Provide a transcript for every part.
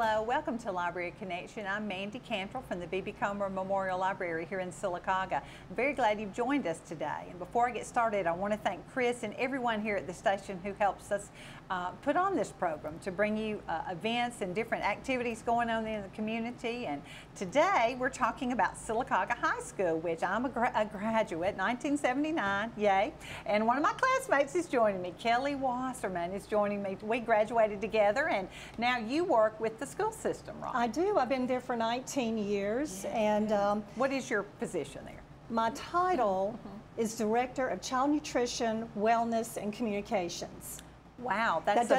Hello, welcome to Library Connection. I'm Mandy Cantrell from the B.B. Comer Memorial Library here in Sylacauga. I'm very glad you've joined us today. And before I get started, I want to thank Chris and everyone here at the station who helps us put on this program to bring you events and different activities going on in the community. And today we're talking about Sylacauga High School, which I'm a graduate, 1979, yay. And one of my classmates is joining me. Kelley Wassermann is joining me. We graduated together, and now you work with the school system, right? I do. I've been there for 19 years. And what is your position there? My title is Director of Child Nutrition, Wellness, and Communications. Wow, that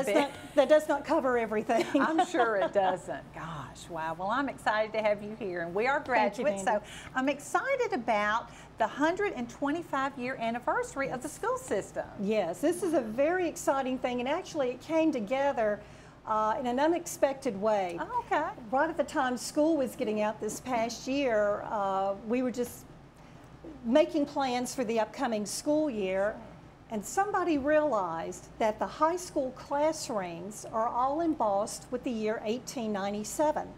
does not cover everything. I'm sure it doesn't. Gosh, wow. Well, I'm excited to have you here, and we are graduates, so I'm excited about the 125-year anniversary of the school system. Yes, this is a very exciting thing, and actually it came together in an unexpected way. Oh, okay. Right at the time school was getting out this past year, we were just making plans for the upcoming school year, and somebody realized that the high school class rings are all embossed with the year 1897.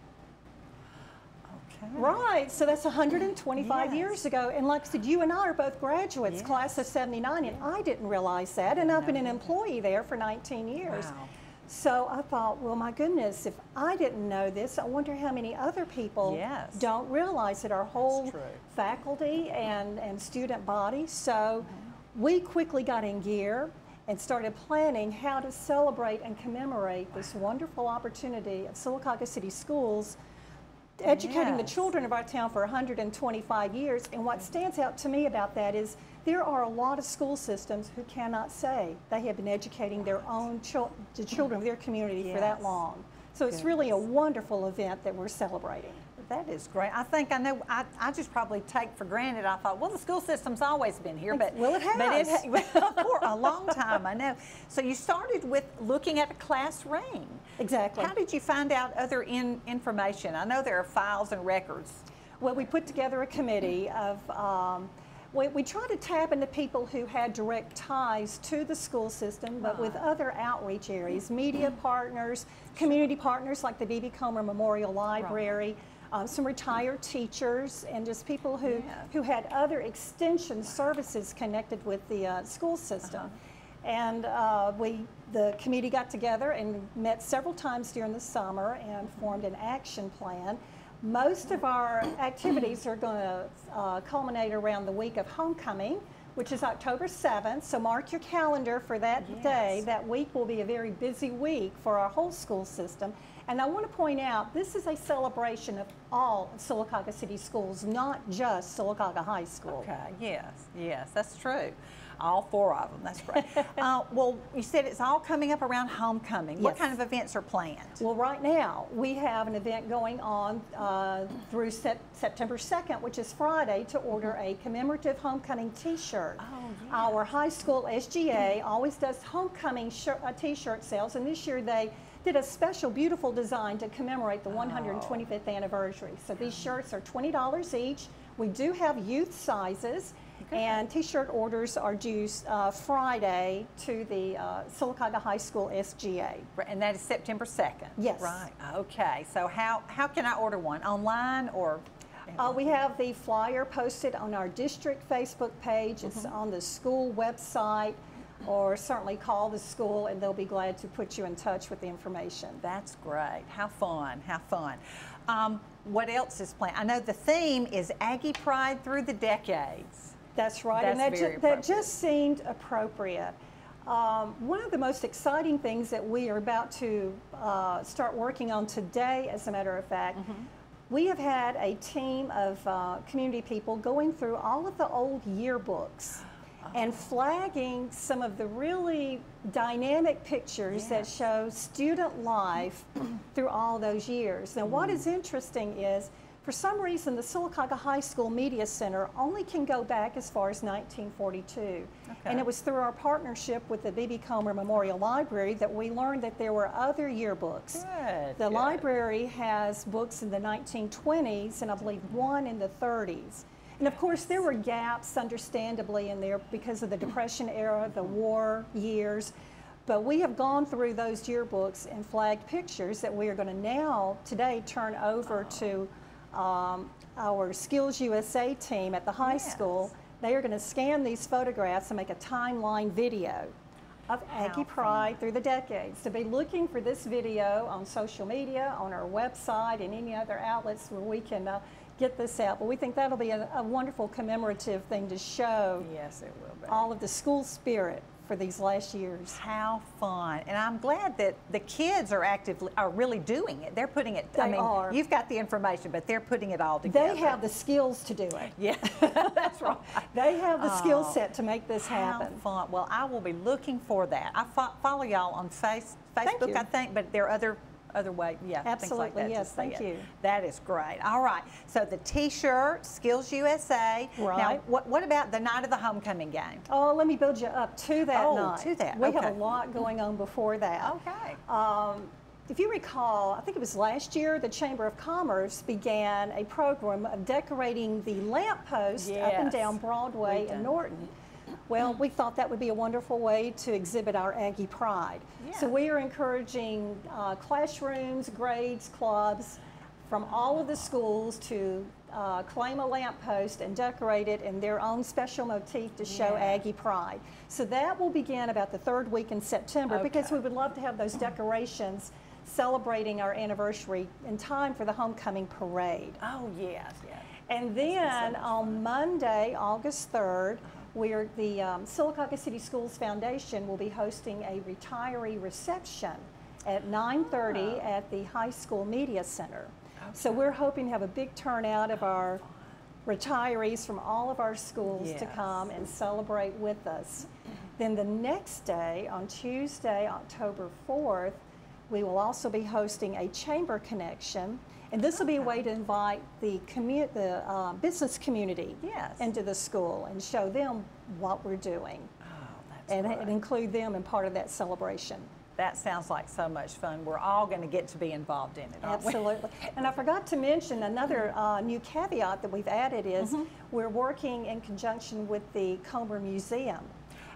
Okay. Right, so that's 125 years ago. And like I said, you and I are both graduates, class of 79, and I didn't realize that, and I've been an employee there for 19 years. Wow. So I thought, well, my goodness, if I didn't know this, I wonder how many other people don't realize that our whole faculty and student body. So we quickly got in gear and started planning how to celebrate and commemorate this wonderful opportunity of Sylacauga City Schools educating the children of our town for 125 years. And what stands out to me about that is there are a lot of school systems who cannot say they have been educating their own the children of their community for that long. So it's really a wonderful event that we're celebrating. That is great. I just probably take for granted. I thought, well, the school system's always been here, but well, it has. But for a long time, I know. So you started with looking at a class ring. Exactly. How did you find out other information? I know there are files and records. Well, we put together a committee of. We try to tap into people who had direct ties to the school system, but with other outreach areas, media partners, community partners like the B.B. Comer Memorial Library, some retired teachers, and just people who had other extension services connected with the school system. And the committee got together and met several times during the summer and formed an action plan. Most of our activities are going to culminate around the week of homecoming, which is October 7th. So mark your calendar for that day. That week will be a very busy week for our whole school system. And I want to point out, this is a celebration of all of Sylacauga City Schools, not just Sylacauga High School. Okay, yes, that's true. All four of them, that's great. Well, you said it's all coming up around homecoming. What kind of events are planned? Well, right now, we have an event going on through September 2nd, which is Friday, to order a commemorative homecoming t-shirt. Our high school SGA always does homecoming t-shirt sales, and this year they did a special, beautiful design to commemorate the 125th anniversary. So these shirts are $20 each. We do have youth sizes. And t-shirt orders are due Friday to the Sylacauga High School SGA. And that is September 2nd? Yes. Right, okay. So how can I order one? Online or? We have the flyer posted on our district Facebook page. It's on the school website, or certainly call the school and they'll be glad to put you in touch with the information. That's great. How fun, how fun. What else is planned? I know the theme is Aggie Pride Through the Decades. That's right, and that just seemed appropriate. One of the most exciting things that we are about to start working on today, as a matter of fact, we have had a team of community people going through all of the old yearbooks and flagging some of the really dynamic pictures that show student life through all those years. Now, what is interesting is, for some reason, the Sylacauga High School Media Center only can go back as far as 1942. And it was through our partnership with the B.B. Comer Memorial Library that we learned that there were other yearbooks. The library has books in the 1920s and I believe one in the 30s. And of course, there were gaps, understandably, in there because of the Depression era, the war years. But we have gone through those yearbooks and flagged pictures that we are going to now, today, turn over to our Skills USA team at the high school. They are going to scan these photographs and make a timeline video of Aggie Pride through the decades. To be looking for this video on social media, on our website, and any other outlets where we can get this out. But we think that'll be a wonderful commemorative thing to show. Yes, it will be. All of the school spirit for these last years. How fun. And I'm glad that the kids are really doing it. They're putting it, They are. You've got the information, but they're putting it all together. They have the skills to do it. Yeah, that's right. They have the skill set to make this happen. How fun. Well, I will be looking for that. I follow y'all on Facebook, you. I think, but there are other way, yeah, Absolutely, things like that. yes, thank you. That is great. All right, so the T-shirt, Skills USA. Right. Now, what about the night of the homecoming game? Oh, let me build you up to that night. To that, We okay. have a lot going on before that. Okay. If you recall, I think it was last year, the Chamber of Commerce began a program of decorating the lamppost up and Yes, down Broadway we did. in Norton. Well, we thought that would be a wonderful way to exhibit our Aggie Pride. Yeah. So we are encouraging classrooms, grades, clubs from all of the schools to claim a lamppost and decorate it in their own special motif to show Yeah. Aggie Pride. So that will begin about the third week in September because Okay. we would love to have those decorations celebrating our anniversary in time for the homecoming parade. Oh, yes, yes. And then on Monday, August 3rd, the Sylacauga City Schools Foundation will be hosting a retiree reception at 9:30 at the High School Media Center. So we're hoping to have a big turnout of our retirees from all of our schools to Yes. come and celebrate with us. Then the next day, on Tuesday, October 4th, we will also be hosting a Chamber Connection. And this will be a way to invite the business community Yes. into the school and show them what we're doing Oh, that's and great. include them in part of that celebration. That sounds like so much fun. We're all going to get to be involved in it, aren't we? Absolutely. And I forgot to mention another new caveat that we've added is we're working in conjunction with the Comer Museum,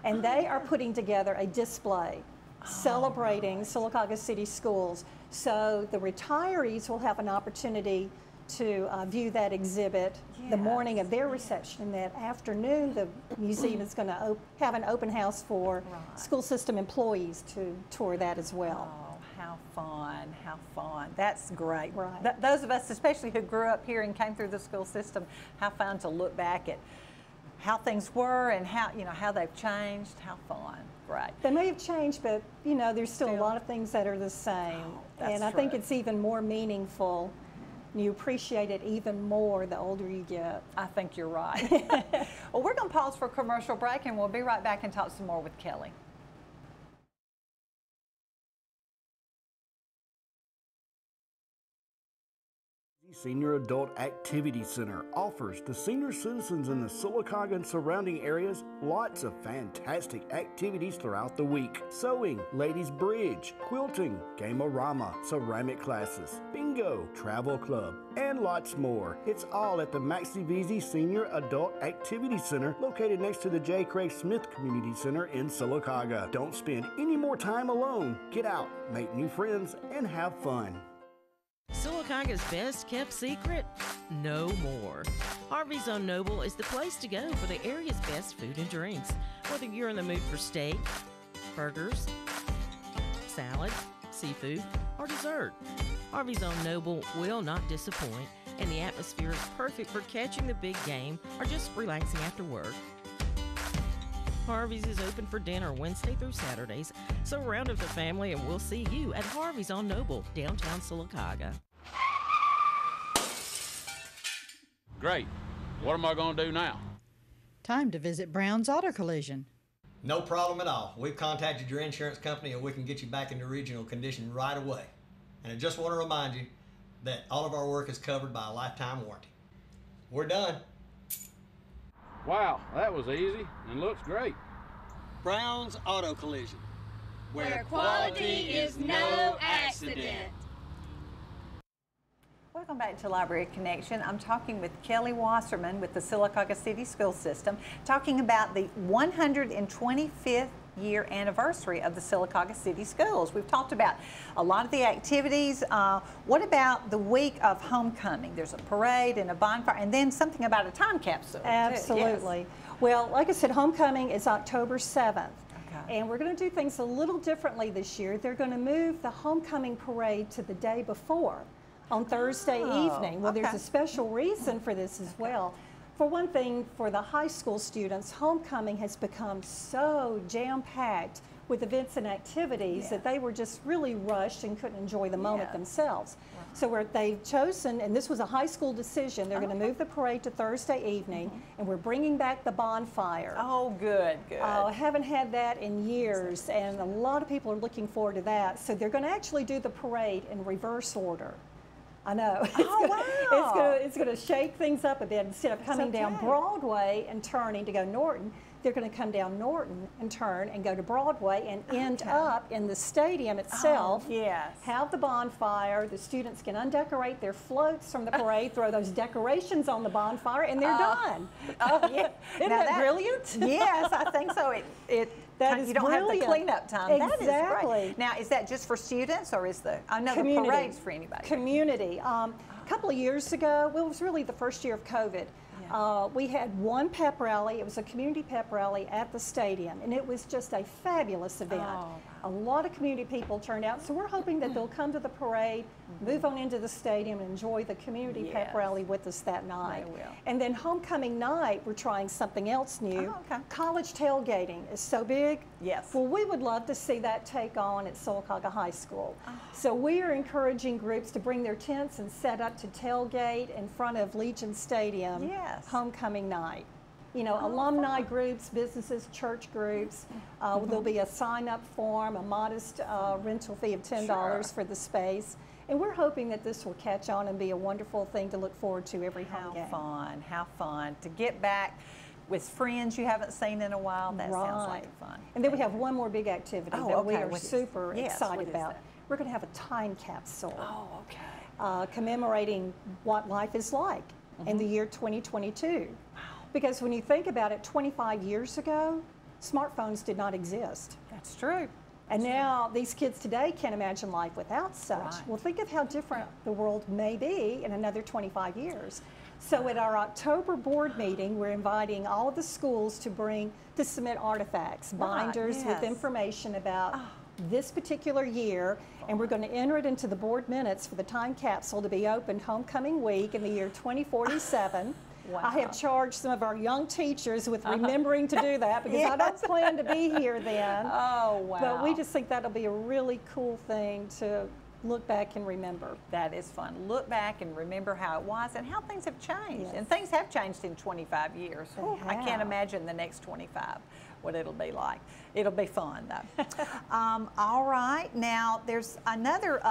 and they are putting together a display celebrating Sylacauga City Schools. So the retirees will have an opportunity to view that exhibit the morning of their reception. And that afternoon, the museum is going to have an open house for school system employees to tour that as well. Oh, how fun, how fun. That's great. Right. Those of us, especially who grew up here and came through the school system, how fun to look back at how things were and how they've changed. How fun. Great. They may have changed, but there's still a lot of things that are the same. that's And I think true. it's even more meaningful. You appreciate it even more the older you get. I think you're right. Well, we're going to pause for a commercial break, and we'll be right back and talk some more with Kelley. Senior Adult Activity Center offers the senior citizens in the Sylacauga and surrounding areas lots of fantastic activities throughout the week. Sewing, ladies bridge, quilting, game-o-rama, ceramic classes, bingo, travel club, and lots more. It's all at the Maxie Veazey Senior Adult Activity Center located next to the J. Craig Smith Community Center in Sylacauga. Don't spend any more time alone. Get out, make new friends, and have fun. Sylacauga's best kept secret? No more. Harvey's on Noble is the place to go for the area's best food and drinks. Whether you're in the mood for steak, burgers, salad, seafood, or dessert, Harvey's on Noble will not disappoint, and the atmosphere is perfect for catching the big game or just relaxing after work. Harvey's is open for dinner Wednesday through Saturdays, so round up the family and we'll see you at Harvey's on Noble, downtown Sylacauga. Great. What am I going to do now? Time to visit Brown's Auto Collision. No problem at all. We've contacted your insurance company and we can get you back into original condition right away. And I just want to remind you that all of our work is covered by a lifetime warranty. We're done. Wow, that was easy and looks great. Brown's Auto Collision. Where quality is no accident. Welcome back to Library Connection. I'm talking with Kelley Wassermann with the Sylacauga City School System, talking about the 125th year anniversary of the Sylacauga City Schools. We've talked about a lot of the activities. What about the week of homecoming? There's a parade and a bonfire, and then something about a time capsule. Absolutely. Yes. Well, like I said, homecoming is October 7th. Okay. And we're going to do things a little differently this year. They're going to move the homecoming parade to the day before, on Thursday evening. Well, there's a special reason for this as well. For one thing, for the high school students, homecoming has become so jam-packed with events and activities that they were just really rushed and couldn't enjoy the moment themselves. So they've chosen, and this was a high school decision, they're going to move the parade to Thursday evening, and we're bringing back the bonfire. Oh, good, good. I haven't had that in years, and a lot of people are looking forward to that. So they're going to actually do the parade in reverse order. I know. It's going to shake things up a bit. Instead of coming down Broadway and turning to go Norton, they're going to come down Norton and turn and go to Broadway and end up in the stadium itself. Have the bonfire. The students can undecorate their floats from the parade, throw those decorations on the bonfire, and they're done. Isn't that brilliant? Yes, I think so. That is you don't brilliant. have the cleanup time. Exactly. That is great. Now, is that just for students, or is I know the parade's for anybody? Community. A couple of years ago, well, it was really the first year of COVID. We had one pep rally. It was a community pep rally at the stadium, and it was just a fabulous event. A lot of community people turned out, so we're hoping that they'll come to the parade, move on into the stadium, and enjoy the community pep rally with us that night. They will. And then homecoming night, we're trying something else new. College tailgating is so big. Yes. Well, we would love to see that take on at Sylacauga High School. So we are encouraging groups to bring their tents and set up to tailgate in front of Legion Stadium homecoming night. You know, alumni groups, businesses, church groups. There'll be a sign-up form, a modest rental fee of $10 for the space. And we're hoping that this will catch on and be a wonderful thing to look forward to every home game. How fun. To get back with friends you haven't seen in a while, that sounds like fun. And then we have one more big activity that we are super excited about. We're going to have a time capsule. Commemorating what life is like in the year 2022. Because when you think about it, 25 years ago, smartphones did not exist. That's true. And now these kids today can't imagine life without such. Well, think of how different the world may be in another 25 years. So at our October board meeting, we're inviting all of the schools to submit artifacts, binders with information about this particular year, and we're going to enter it into the board minutes for the time capsule to be opened homecoming week in the year 2047. I have charged some of our young teachers with remembering to do that because I don't plan to be here then. But we just think that'll be a really cool thing to look back and remember. That is fun. Look back and remember how it was and how things have changed. And things have changed in 25 years. I can't imagine the next 25, what it'll be like. It'll be fun, though. All right. Now, there's another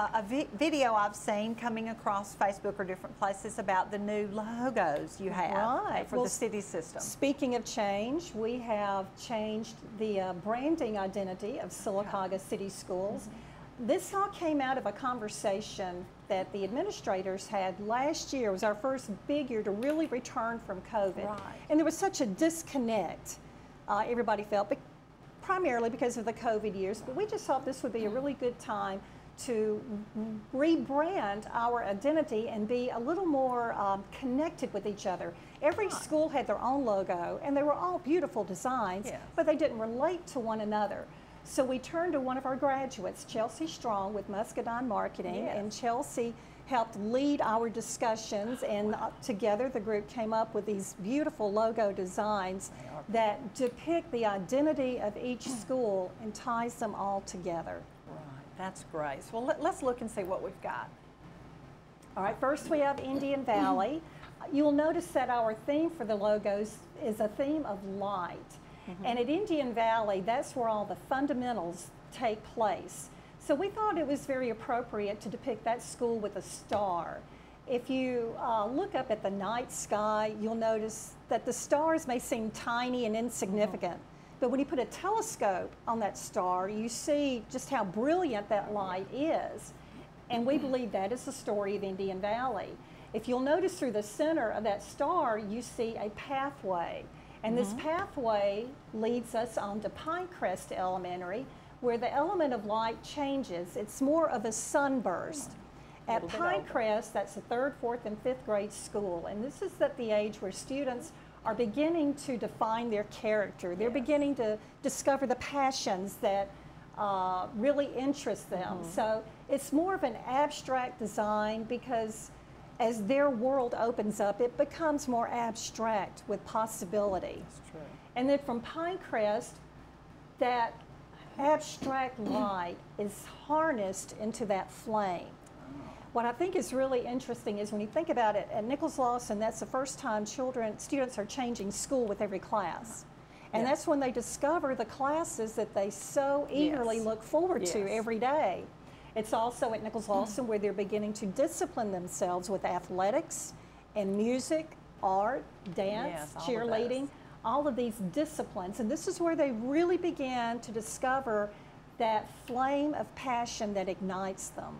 video I've seen coming across Facebook or different places about the new logos you have for the city system. Speaking of change, we have changed the branding identity of Sylacauga City Schools. This all came out of a conversation that the administrators had last year. It was our first big year to really return from COVID. And there was such a disconnect, everybody felt, but primarily because of the COVID years. But we just thought this would be a really good time to rebrand our identity and be a little more connected with each other. Every school had their own logo, and they were all beautiful designs, but they didn't relate to one another. So we turned to one of our graduates, Chelsea Strong with Muscadine Marketing, and Chelsea helped lead our discussions, and together the group came up with these beautiful logo designs that depict the identity of each school and ties them all together. That's great. So let's look and see what we've got. All right, first we have Indian Valley. You'll notice that our theme for the logos is a theme of light. And at Indian Valley, that's where all the fundamentals take place. So we thought it was very appropriate to depict that school with a star. If you look up at the night sky, you'll notice that the stars may seem tiny and insignificant. But when you put a telescope on that star, you see just how brilliant that light is. And we believe that is the story of Indian Valley. If you'll notice through the center of that star, you see a pathway. And this pathway leads us on to Pinecrest Elementary, where the element of light changes. It's more of a sunburst. At Pinecrest, that's the 3rd, 4th, and 5th grade school. And this is at the age where students are beginning to define their character. They're beginning to discover the passions that really interest them. So it's more of an abstract design because as their world opens up, it becomes more abstract with possibility. That's true. And then from Pinecrest, that abstract light is harnessed into that flame. What I think is really interesting is when you think about it, at Nichols Lawson, that's the first time students are changing school with every class. And that's when they discover the classes that they so eagerly look forward to every day. It's also at Nichols Lawson where they're beginning to discipline themselves with athletics and music, art, dance, cheerleading, all of these disciplines. And this is where they really began to discover that flame of passion that ignites them.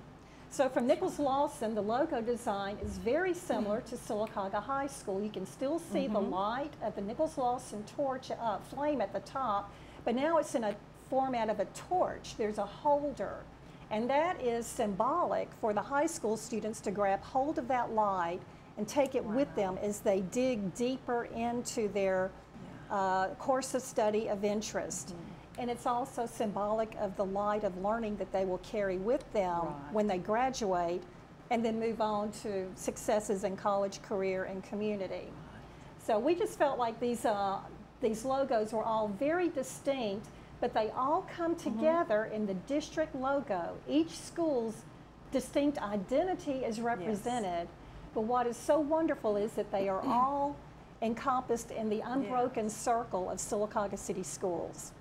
So from Nichols Lawson, the logo design is very similar to Sylacauga High School. You can still see the light of the Nichols Lawson torch flame at the top, but now it's in a format of a torch. There's a holder, and that is symbolic for the high school students to grab hold of that light and take it with them as they dig deeper into their course of study of interest. And it's also symbolic of the light of learning that they will carry with them when they graduate and then move on to successes in college, career, and community. So we just felt like these logos were all very distinct, but they all come together in the district logo. Each school's distinct identity is represented, but what is so wonderful is that they are all encompassed in the unbroken circle of Sylacauga City Schools.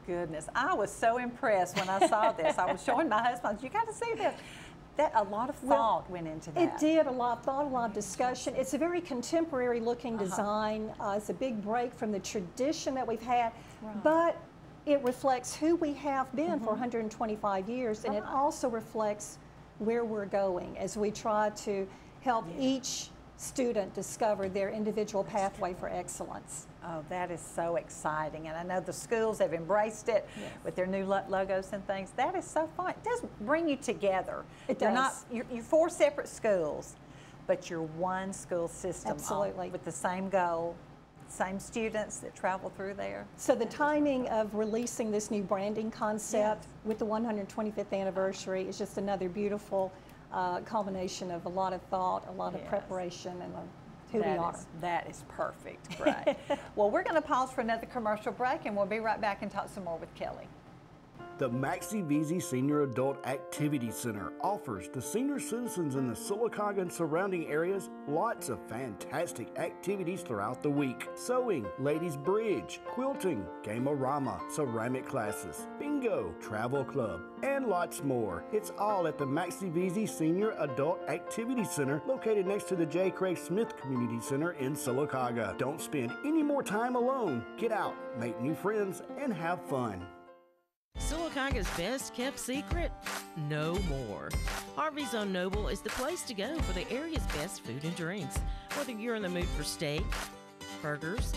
Goodness, I was so impressed when I saw this. I was showing my husband, you got to see this. That a lot of thought went into that. It did, a lot of thought, a lot of discussion. It's a very contemporary looking design. It's a big break from the tradition that we've had, but it reflects who we have been for 125 years, and it also reflects where we're going as we try to help each student discover their individual pathway for excellence. Oh, that is so exciting. And I know the schools have embraced it with their new logos and things. That is so fun. It does bring you together. It You're does. You're 4 separate schools, but you're one school system. Absolutely. With the same goal, same students that travel through there. So the timing of releasing this new branding concept with the 125th anniversary is just another beautiful culmination of a lot of thought, a lot of preparation, and who we are. That is perfect. Great. Well, we're going to pause for another commercial break, and we'll be right back and talk some more with Kelley. The Maxie Veazey Senior Adult Activity Center offers the senior citizens in the Sylacauga and surrounding areas lots of fantastic activities throughout the week. Sewing, ladies bridge, quilting, game-o-rama, ceramic classes, bingo, travel club, and lots more. It's all at the Maxie Veazey Senior Adult Activity Center located next to the J. Craig Smith Community Center in Sylacauga. Don't spend any more time alone. Get out, make new friends, and have fun. Sylacauga's best kept secret? No more. Harvey's on Noble is the place to go for the area's best food and drinks. Whether you're in the mood for steak, burgers,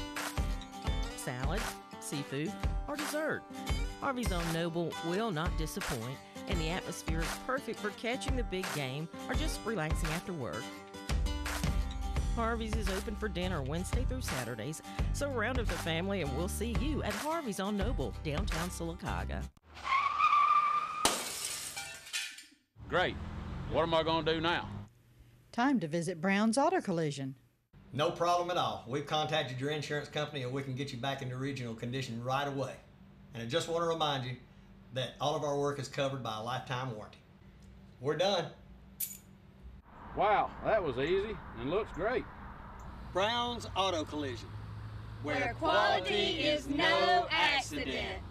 salad, seafood, or dessert, Harvey's on Noble will not disappoint, and the atmosphere is perfect for catching the big game or just relaxing after work. Harvey's is open for dinner Wednesday through Saturdays, so round up the family and we'll see you at Harvey's on Noble, downtown Sylacauga. Great. What am I going to do now? Time to visit Brown's Auto Collision. No problem at all. We've contacted your insurance company and we can get you back into original condition right away. And I just want to remind you that all of our work is covered by a lifetime warranty. We're done. Wow, that was easy and looks great. Brown's Auto Collision, Where quality is no accident.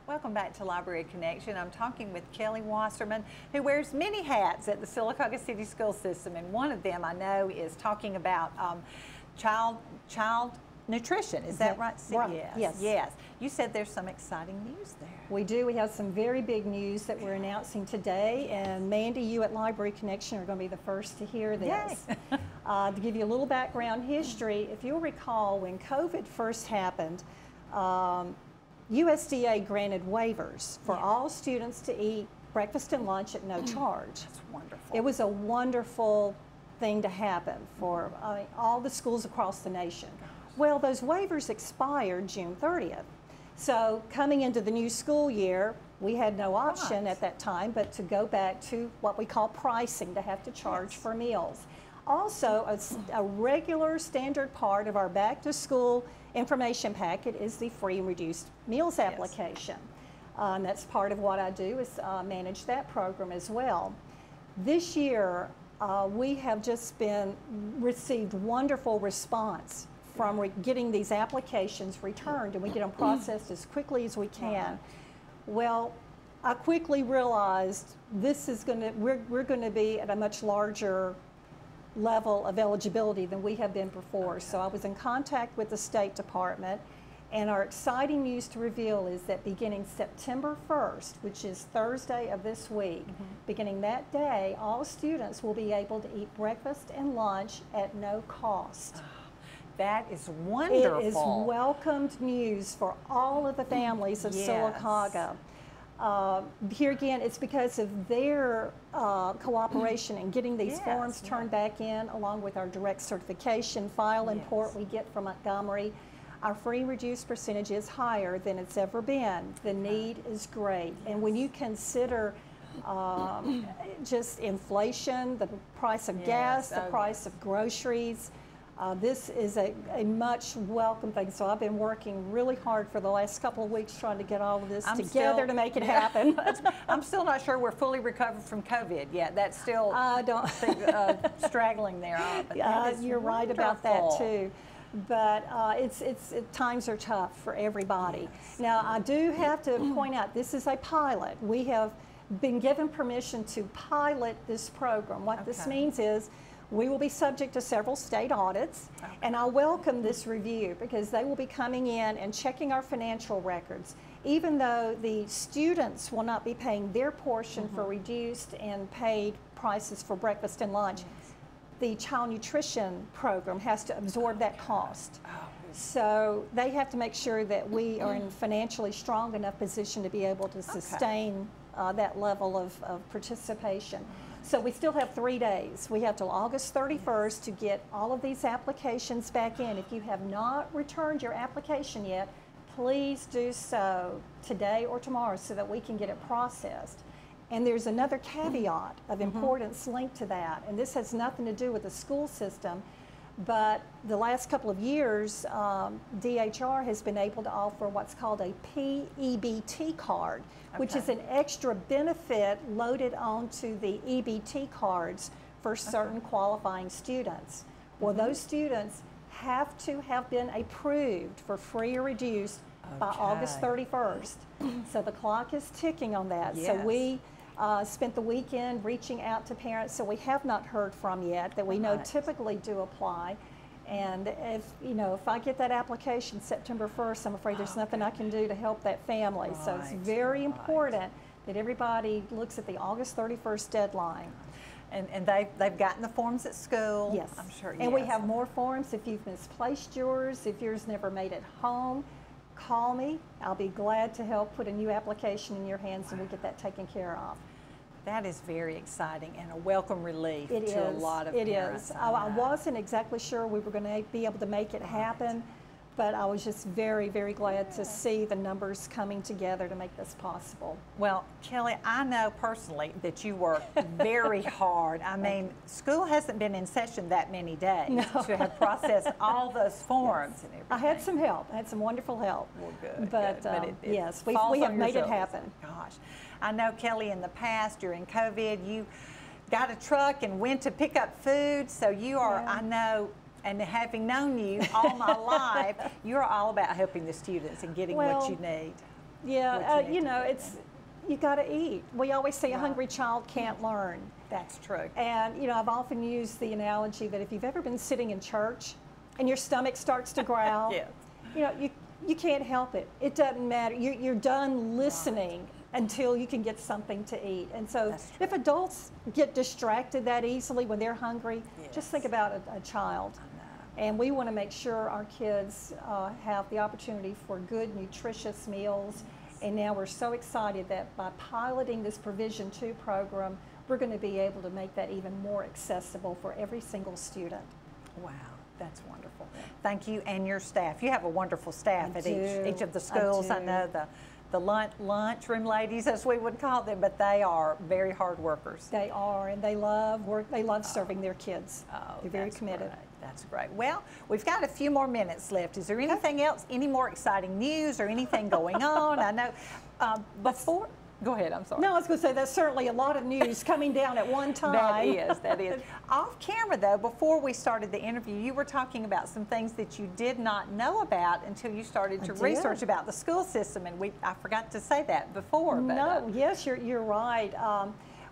Welcome back to Library Connection. I'm talking with Kelley Wassermann, who wears many hats at the Sylacauga City School System, and one of them I know is talking about child nutrition. Is that right? Right. Yes. Yes. Yes. You said there's some exciting news there. We do. We have some very big news that we're announcing today, and Mandy, you at Library Connection are going to be the first to hear this. To give you a little background history, if you'll recall, when COVID first happened, USDA granted waivers for all students to eat breakfast and lunch at no charge. That's wonderful. It was a wonderful thing to happen for all the schools across the nation. Well, those waivers expired June 30th. So coming into the new school year, we had no option at that time but to go back to what we call pricing, to have to charge for meals. Also, a regular standard part of our back to school information packet is the free and reduced meals application. And that's part of what I do, is manage that program as well. This year, we have just received wonderful response from getting these applications returned, and we get them processed as quickly as we can. Well, I quickly realized this is we're going to be at a much larger level of eligibility than we have been before. So I was in contact with the State Department, and our exciting news to reveal is that beginning September 1st, which is Thursday of this week, beginning that day, all students will be able to eat breakfast and lunch at no cost. That is wonderful. It is welcomed news for all of the families of Sylacauga. Here again, it's because of their cooperation in getting these forms turned back in, along with our direct certification file import we get from Montgomery. Our free and reduced percentage is higher than it's ever been. The need is great. And when you consider just inflation, the price of gas, the price of groceries, this is a much welcome thing. So I've been working really hard for the last couple of weeks trying to get all of this together to make it happen. I'm still not sure we're fully recovered from COVID yet. That's still straggling there. You're right about that too. But times are tough for everybody. Now, I do have to point out, this is a pilot. We have been given permission to pilot this program. What this means is we will be subject to several state audits, and I welcome this review because they will be coming in and checking our financial records. Even though the students will not be paying their portion for reduced and paid prices for breakfast and lunch, the child nutrition program has to absorb that cost. So they have to make sure that we are in financially strong enough position to be able to sustain that level of participation. So we still have 3 days. We have till August 31st to get all of these applications back in. If you have not returned your application yet, please do so today or tomorrow so that we can get it processed. And there's another caveat of importance linked to that, and this has nothing to do with the school system, but the last couple of years, DHR has been able to offer what's called a PEBT card, which is an extra benefit loaded onto the EBT cards for certain qualifying students. Well, those students have to have been approved for free or reduced by August 31st. So the clock is ticking on that. So we spent the weekend reaching out to parents, so we have not heard from yet, that we know typically do apply. And if I get that application September 1st, I'm afraid there's nothing I can do to help that family. So it's very important that everybody looks at the August 31st deadline. And they've gotten the forms at school? Yes. I'm sure, And we have more forms. If you've misplaced yours, if yours never made it home, call me. I'll be glad to help put a new application in your hands and we'll get that taken care of. That is very exciting and a welcome relief to a lot of parents. It is. I wasn't exactly sure we were going to be able to make it happen, but I was just very, very glad to see the numbers coming together to make this possible. Well, Kelley, I know personally that you work very hard. I mean, school hasn't been in session that many days to have processed all those forms and everything. I had some help. I had some wonderful help. Well, good. But, yes, we have made it happen. Gosh. I know, Kelley, in the past, during COVID, you got a truck and went to pick up food, so you are, I know, and having known you all my life, you're all about helping the students and getting what you need. Yeah, you got to eat. We always say a hungry child can't learn. That's true. And, I've often used the analogy that if you've ever been sitting in church and your stomach starts to growl. Yes. You know, you can't help it. It doesn't matter. You're done listening until you can get something to eat. And so if adults get distracted that easily when they're hungry, just think about a child. And we want to make sure our kids have the opportunity for good, nutritious meals. And now we're so excited that by piloting this Provision 2 program, we're going to be able to make that even more accessible for every single student. Wow, that's wonderful. Thank you and your staff. You have a wonderful staff at each of the schools. I know the lunchroom ladies, as we would call them, but they are very hard workers. They are, and they love work. They love serving their kids. They're very committed. Great. That's great. Well, we've got a few more minutes left. Is there anything else, any more exciting news or anything going on? I know before. Go ahead, I'm sorry. No, I was going to say that's certainly a lot of news coming down at one time. That is. Off camera, though, before we started the interview, you were talking about some things that you did not know about until you started to research about the school system, and I forgot to say that before. But, no, yes, you're right.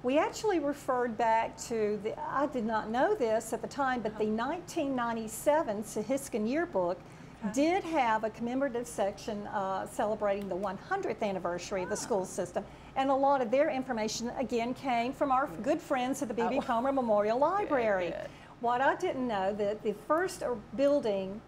We actually referred back to I did not know this at the time, but the 1997 Sylacauga Yearbook did have a commemorative section celebrating the 100th anniversary of the school system. And a lot of their information, again, came from our good friends at the B.B. Comer Memorial Library. Good. What I didn't know, that the first building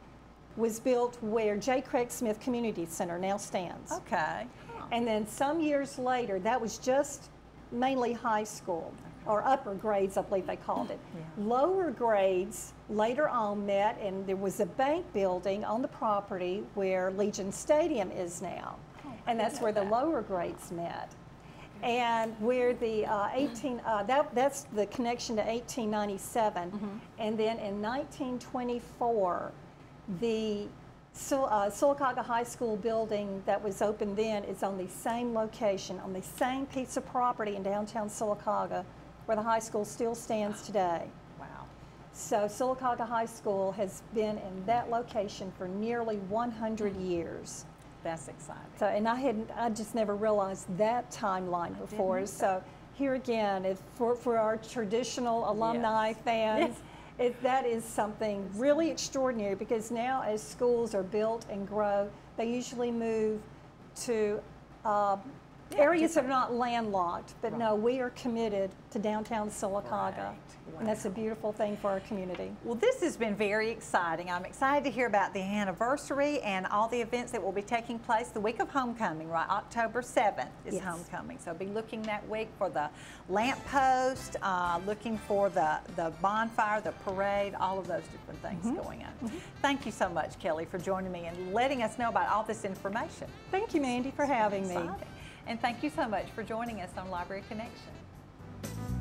was built where J. Craig Smith Community Center now stands. Okay. And then some years later, that was just mainly high school, or upper grades, I believe they called it. Lower grades later on met, and there was a bank building on the property where Legion Stadium is now. And that's where the lower grades met. And where the that's the connection to 1897. And then in 1924, the Sylacauga High School building that was opened then is on the same location, on the same piece of property in downtown Sylacauga, where the high school still stands today. Wow. So Sylacauga High School has been in that location for nearly 100 years. That's exciting. So, and I just never realized that timeline before. So here again, for our traditional alumni fans, that is something really extraordinary, because now as schools are built and grow, they usually move to areas that are not landlocked, but no, we are committed to downtown Sylacauga, and that's a beautiful thing for our community. Well, this has been very exciting. I'm excited to hear about the anniversary and all the events that will be taking place the week of homecoming, right? October 7th is homecoming, so be looking that week for the lamp post, looking for the bonfire, the parade, all of those different things going on. Thank you so much, Kelley, for joining me and letting us know about all this information. Thank you, Mandy, for having me. And thank you so much for joining us on Library Connection.